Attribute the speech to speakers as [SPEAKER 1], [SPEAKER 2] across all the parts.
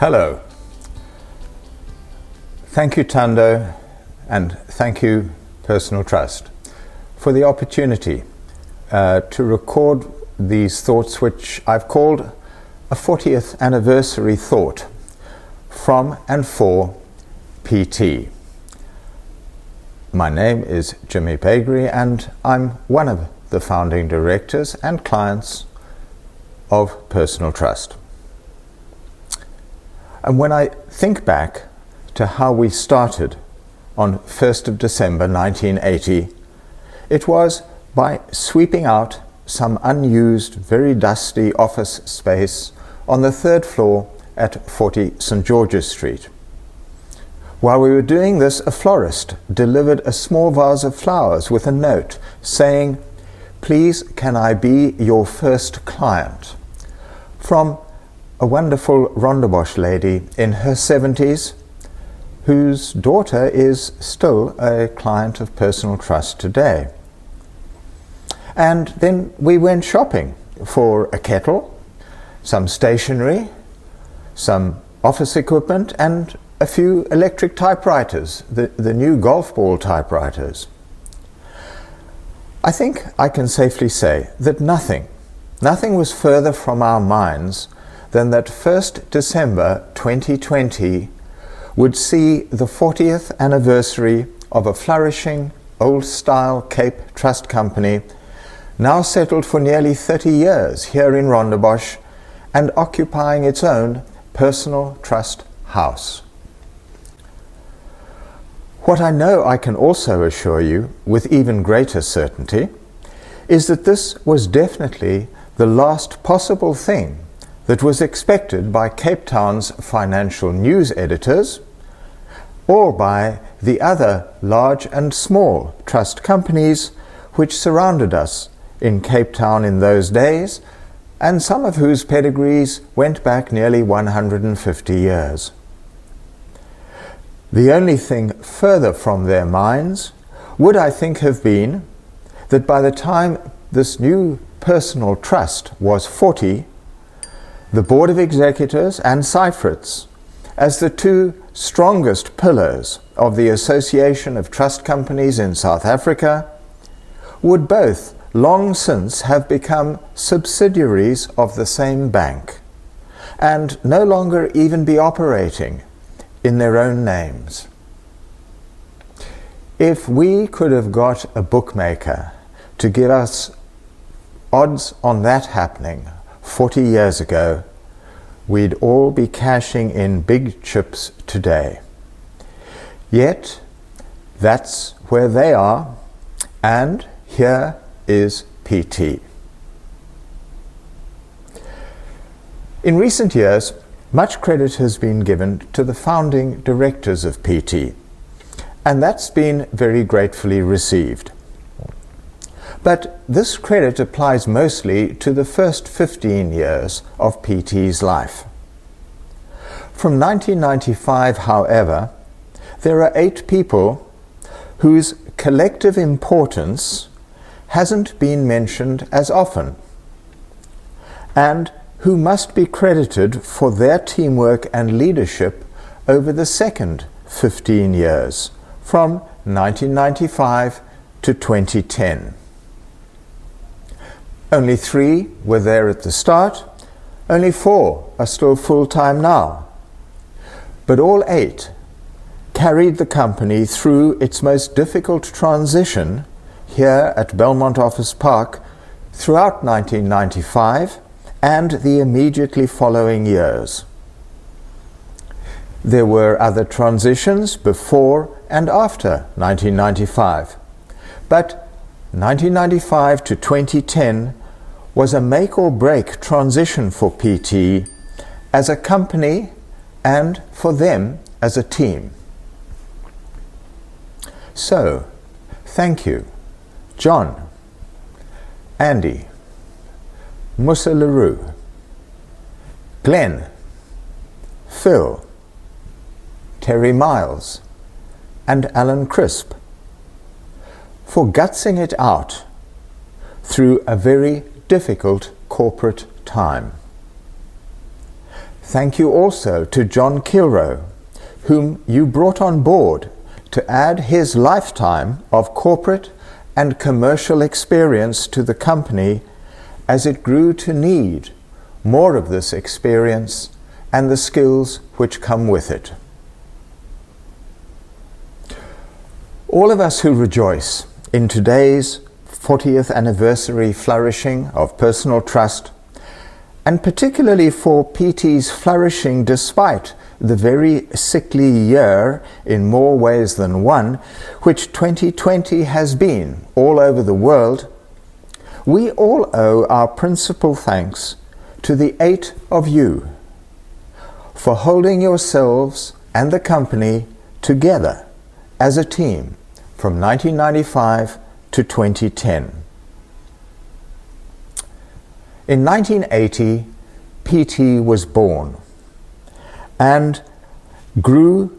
[SPEAKER 1] Hello. Thank you, Tando, and thank you, Personal Trust, for the opportunity to record these thoughts, which I've called a 40th anniversary thought from and for PT. My name is Jimmy Baigrie, and I'm one of the founding directors and clients of Personal Trust. And when I think back to how we started on 1st of December 1980, it was by sweeping out some unused, very dusty office space on the 3rd floor at 40 St. George's Street. While we were doing this, a florist delivered a small vase of flowers with a note saying, "Please, can I be your first client?" from a wonderful Rondebosch lady in her 70s, whose daughter is still a client of Personal Trust today. And then we went shopping for a kettle, some stationery, some office equipment, and a few electric typewriters, the new golf ball typewriters. I think I can safely say that nothing was further from our minds than that 1st December 2020 would see the 40th anniversary of a flourishing, old-style Cape Trust company, now settled for nearly 30 years here in Rondebosch and occupying its own Personal Trust house. What I know I can also assure you with even greater certainty is that this was definitely the last possible thing that was expected by Cape Town's financial news editors or by the other large and small trust companies which surrounded us in Cape Town in those days, and some of whose pedigrees went back nearly 150 years. The only thing further from their minds would, I think, have been that by the time this new Personal Trust was 40, the Board of Executors and Cyfrits, as the two strongest pillars of the Association of Trust Companies in South Africa, would both long since have become subsidiaries of the same bank and no longer even be operating in their own names. If we could have got a bookmaker to give us odds on that happening 40 years ago, we'd all be cashing in big chips today. Yet, that's where they are, and here is PT. In recent years, much credit has been given to the founding directors of PT, and that's been very gratefully received. But this credit applies mostly to the first 15 years of PT's life. From 1995, however, there are 8 people whose collective importance hasn't been mentioned as often, and who must be credited for their teamwork and leadership over the second 15 years, from 1995 to 2010. Only 3 were there at the start, only 4 are still full-time now. But all 8 carried the company through its most difficult transition here at Belmont Office Park throughout 1995 and the immediately following years. There were other transitions before and after 1995, but 1995 to 2010 was a make-or-break transition for PT as a company and for them as a team. So, thank you, John, Andy, Musa LaRue, Glenn, Phil, Terry Miles, and Alan Crisp for gutsing it out through a very difficult corporate time. Thank you also to John Kilroe, whom you brought on board to add his lifetime of corporate and commercial experience to the company as it grew to need more of this experience and the skills which come with it. All of us who rejoice in today's 40th anniversary flourishing of personal trust, and particularly for PT's flourishing despite the very sickly year in more ways than one, which 2020 has been all over the world, we all owe our principal thanks to the 8 of you for holding yourselves and the company together as a team from 1995 to 2010. In 1980, PT was born and grew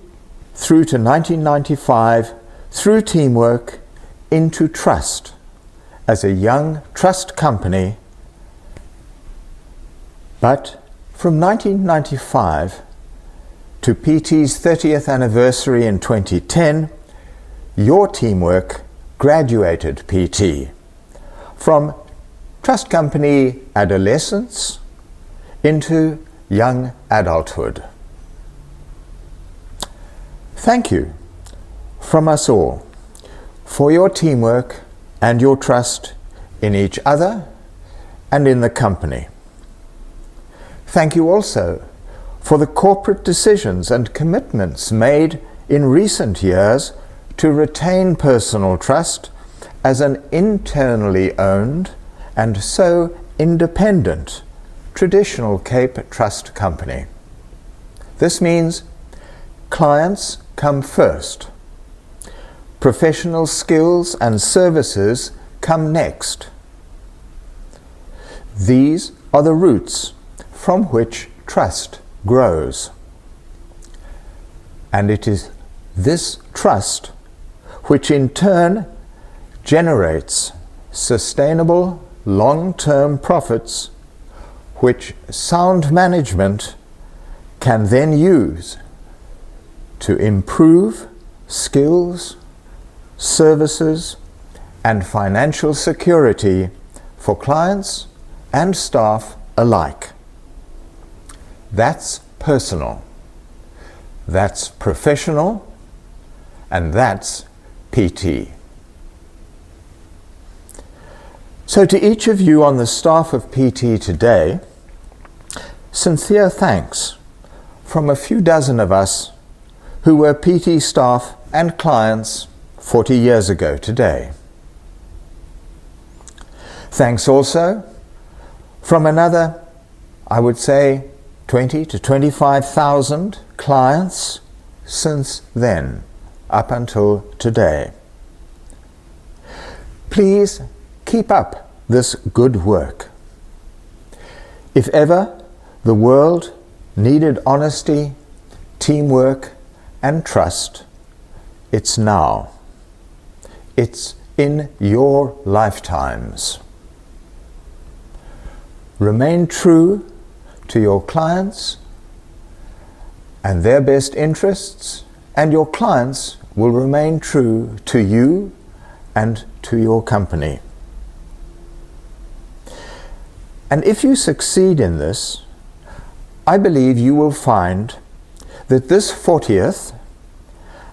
[SPEAKER 1] through to 1995 through teamwork into trust as a young trust company. But from 1995 to PT's 30th anniversary in 2010, your teamwork graduated PT from trust company adolescence into young adulthood. Thank you from us all for your teamwork and your trust in each other and in the company. Thank you also for the corporate decisions and commitments made in recent years to retain personal trust as an internally owned and so independent traditional Cape trust company. This means clients come first. Professional skills and services come next. These are the roots from which trust grows. And it is this trust which in turn generates sustainable long-term profits which sound management can then use to improve skills, services, and financial security for clients and staff alike. That's personal, that's professional, and that's PT. So to each of you on the staff of PT today, sincere thanks from a few dozen of us who were PT staff and clients 40 years ago today. Thanks also from another, I would say, 20 to 25,000 clients since then, up until today. Please keep up this good work. If ever the world needed honesty, teamwork, and trust, it's now. It's in your lifetimes. Remain true to your clients and their best interests, and your clients will remain true to you and to your company. And if you succeed in this, I believe you will find that this 40th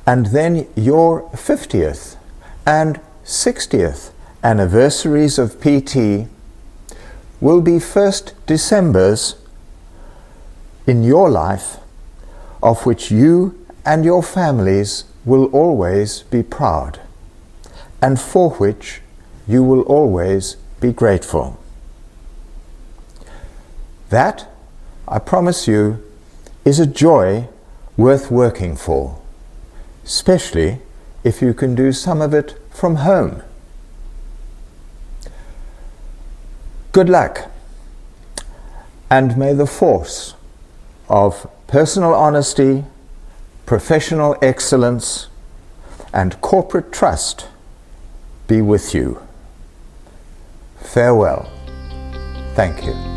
[SPEAKER 1] and then your 50th and 60th anniversaries of PT will be first Decembers in your life of which you and your families will always be proud and for which you will always be grateful. That, I promise you, is a joy worth working for, especially if you can do some of it from home. Good luck, and may the force of personal honesty, professional excellence, and corporate trust be with you. Farewell. Thank you.